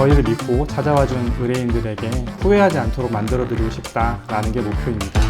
저희를 믿고 찾아와준 의뢰인들에게 후회하지 않도록 만들어드리고 싶다라는 게 목표입니다.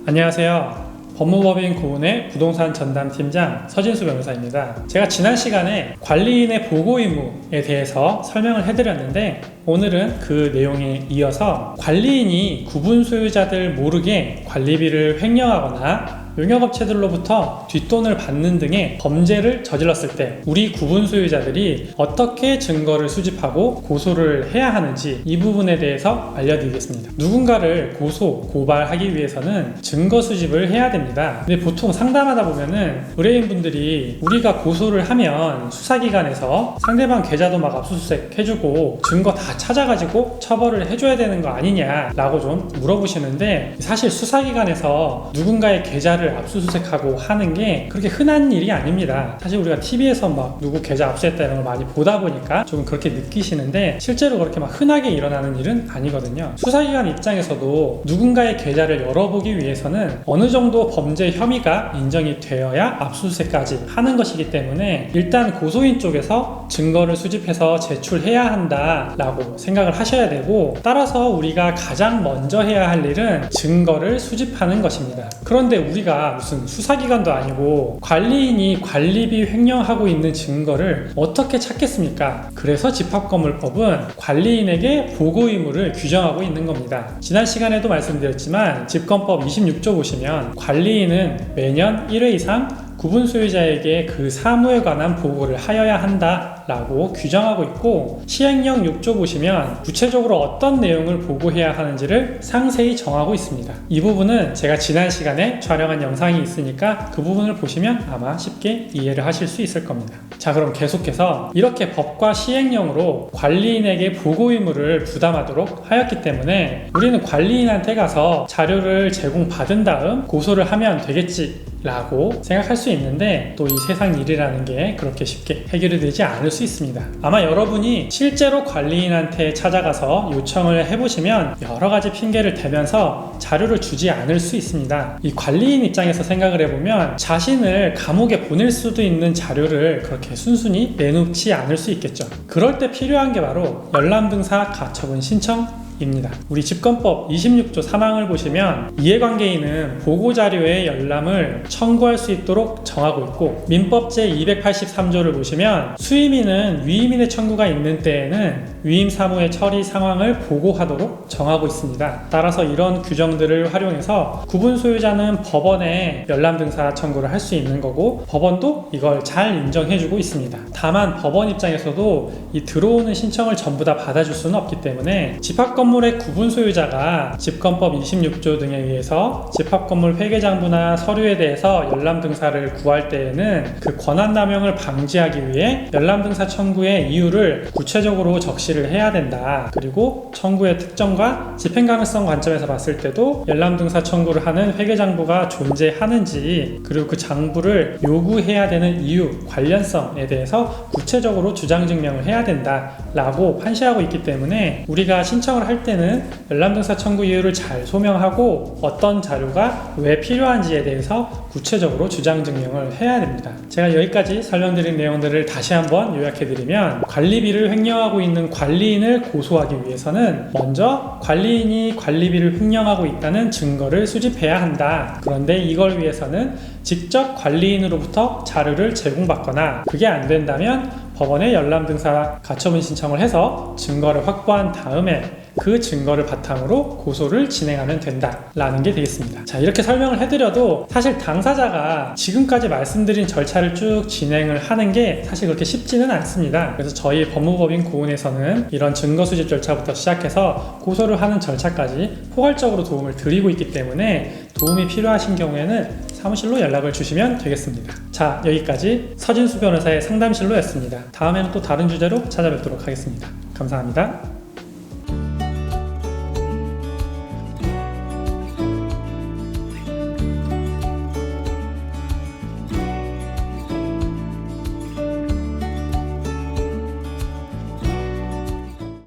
안녕하세요. 법무법인 고운의 부동산 전담팀장 서진수 변호사입니다. 제가 지난 시간에 관리인의 보고 의무에 대해서 설명을 해드렸는데, 오늘은 그 내용에 이어서 관리인이 구분 소유자들 모르게 관리비를 횡령하거나 용역업체들로부터 뒷돈을 받는 등의 범죄를 저질렀을 때 우리 구분 소유자들이 어떻게 증거를 수집하고 고소를 해야 하는지, 이 부분에 대해서 알려드리겠습니다. 누군가를 고소, 고발하기 위해서는 증거 수집을 해야 됩니다. 근데 보통 상담하다 보면은 의뢰인분들이 우리가 고소를 하면 수사기관에서 상대방 계좌도 막 압수수색 해주고 증거 다 찾아가지고 처벌을 해줘야 되는 거 아니냐라고 좀 물어보시는데, 사실 수사기관에서 누군가의 계좌를 압수수색하고 하는 게 그렇게 흔한 일이 아닙니다. 사실 우리가 TV에서 막 누구 계좌 압수했다 이런 걸 많이 보다 보니까 좀 그렇게 느끼시는데, 실제로 그렇게 막 흔하게 일어나는 일은 아니거든요. 수사기관 입장에서도 누군가의 계좌를 열어보기 위해서는 어느 정도 범죄 혐의가 인정이 되어야 압수수색까지 하는 것이기 때문에 일단 고소인 쪽에서 증거를 수집해서 제출해야 한다라고 생각을 하셔야 되고, 따라서 우리가 가장 먼저 해야 할 일은 증거를 수집하는 것입니다. 그런데 우리가 무슨 수사기관도 아니고 관리인이 관리비 횡령하고 있는 증거를 어떻게 찾겠습니까? 그래서 집합건물법은 관리인에게 보고 의무를 규정하고 있는 겁니다. 지난 시간에도 말씀드렸지만 집건법 26조 보시면 관리인은 매년 1회 이상 구분 소유자에게 그 사무에 관한 보고를 하여야 한다라고 규정하고 있고, 시행령 6조 보시면 구체적으로 어떤 내용을 보고해야 하는지를 상세히 정하고 있습니다. 이 부분은 제가 지난 시간에 촬영한 영상이 있으니까 그 부분을 보시면 아마 쉽게 이해를 하실 수 있을 겁니다. 자, 그럼 계속해서 이렇게 법과 시행령으로 관리인에게 보고 의무를 부담하도록 하였기 때문에 우리는 관리인한테 가서 자료를 제공받은 다음 고소를 하면 되겠지 라고 생각할 수 있는데, 또 이 세상 일이라는 게 그렇게 쉽게 해결이 되지 않을 수 있습니다. 아마 여러분이 실제로 관리인한테 찾아가서 요청을 해보시면 여러 가지 핑계를 대면서 자료를 주지 않을 수 있습니다. 이 관리인 입장에서 생각을 해보면 자신을 감옥에 보낼 수도 있는 자료를 그렇게 순순히 내놓지 않을 수 있겠죠. 그럴 때 필요한 게 바로 열람등사 가처분 신청 입니다. 우리 집건법 26조 3항을 보시면 이해관계인은 보고자료의 열람을 청구할 수 있도록 정하고 있고, 민법 제283조를 보시면 수임인은 위임인의 청구가 있는 때에는 위임 사무의 처리 상황을 보고하도록 정하고 있습니다. 따라서 이런 규정들을 활용해서 구분 소유자는 법원에 열람등사 청구를 할 수 있는 거고, 법원도 이걸 잘 인정해주고 있습니다. 다만 법원 입장에서도 이 들어오는 신청을 전부 다 받아줄 수는 없기 때문에 집합건물의 구분 소유자가 집건법 26조 등에 의해서 집합건물 회계장부나 서류에 대해서 열람등사를 구할 때에는 그 권한남용을 방지하기 위해 열람등사 청구의 이유를 구체적으로 적시를 해야 된다. 그리고 청구의 특정과 집행가능성 관점에서 봤을 때도 열람등사 청구를 하는 회계장부가 존재하는지, 그리고 그 장부를 요구해야 되는 이유, 관련성에 대해서 구체적으로 주장증명을 해야 된다 라고 판시하고 있기 때문에 우리가 신청을 할 때는 열람등사 청구 이유를 잘 소명하고 어떤 자료가 왜 필요한지에 대해서 구체적으로 주장증명을 해야 됩니다. 제가 여기까지 설명드린 내용들을 다시 한번 요약해드리면, 관리비를 횡령하고 있는 관리인을 고소하기 위해서는 먼저 관리인이 관리비를 횡령하고 있다는 증거를 수집해야 한다. 그런데 이걸 위해서는 직접 관리인으로부터 자료를 제공받거나, 그게 안 된다면 법원에 열람등사 가처분 신청을 해서 증거를 확보한 다음에 그 증거를 바탕으로 고소를 진행하면 된다라는 게 되겠습니다. 자, 이렇게 설명을 해드려도 사실 당사자가 지금까지 말씀드린 절차를 쭉 진행을 하는 게 사실 그렇게 쉽지는 않습니다. 그래서 저희 법무법인 고운에서는 이런 증거 수집 절차부터 시작해서 고소를 하는 절차까지 포괄적으로 도움을 드리고 있기 때문에 도움이 필요하신 경우에는 사무실로 연락을 주시면 되겠습니다. 자, 여기까지 서진수 변호사의 상담실로였습니다. 다음에는 또 다른 주제로 찾아뵙도록 하겠습니다. 감사합니다.